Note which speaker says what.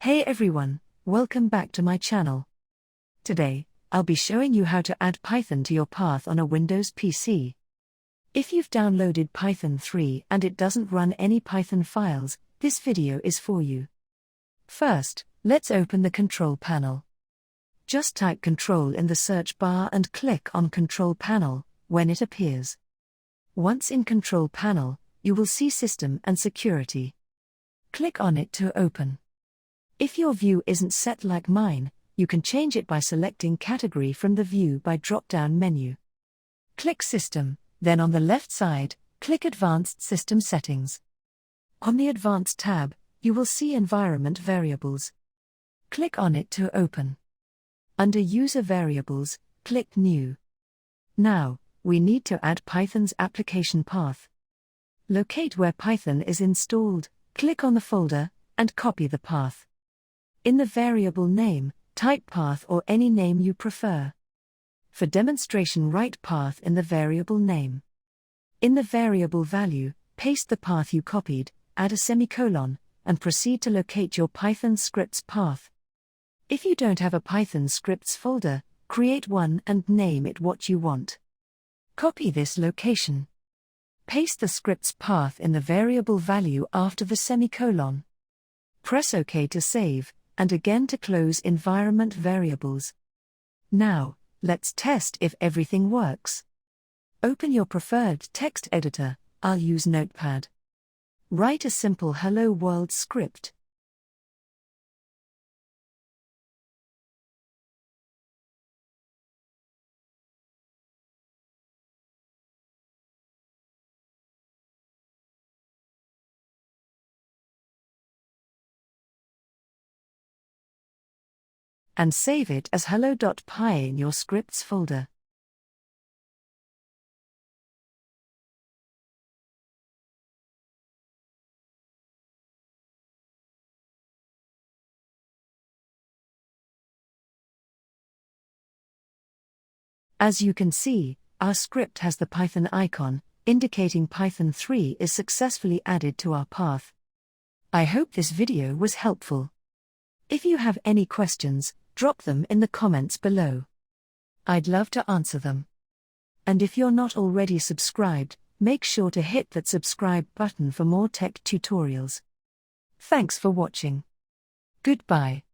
Speaker 1: Hey everyone, welcome back to my channel. Today, I'll be showing you how to add Python to your path on a Windows PC. If you've downloaded Python 3 and it doesn't run any Python files, this video is for you. First, let's open the control panel. Just type Control in the search bar and click on Control Panel when it appears. Once in Control Panel, you will see System and Security. Click on it to open. If your view isn't set like mine, you can change it by selecting Category from the View by drop-down menu. Click System, then on the left side, click Advanced System Settings. On the Advanced tab, you will see Environment Variables. Click on it to open. Under User Variables, click New. Now, we need to add Python's application path. Locate where Python is installed, click on the folder, and copy the path. In the variable name, type path or any name you prefer. For demonstration, write path in the variable name. In the variable value, paste the path you copied, add a semicolon, and proceed to locate your Python scripts path. If you don't have a Python scripts folder, create one and name it what you want. Copy this location. Paste the script's path in the variable value after the semicolon. Press OK to save, and again to close environment variables. Now, let's test if everything works. Open your preferred text editor, I'll use Notepad. Write a simple Hello World script. And save it as hello.py in your scripts folder. As you can see, our script has the Python icon, indicating Python 3 is successfully added to our path. I hope this video was helpful. If you have any questions, drop them in the comments below. I'd love to answer them. And if you're not already subscribed, make sure to hit that subscribe button for more tech tutorials. Thanks for watching. Goodbye.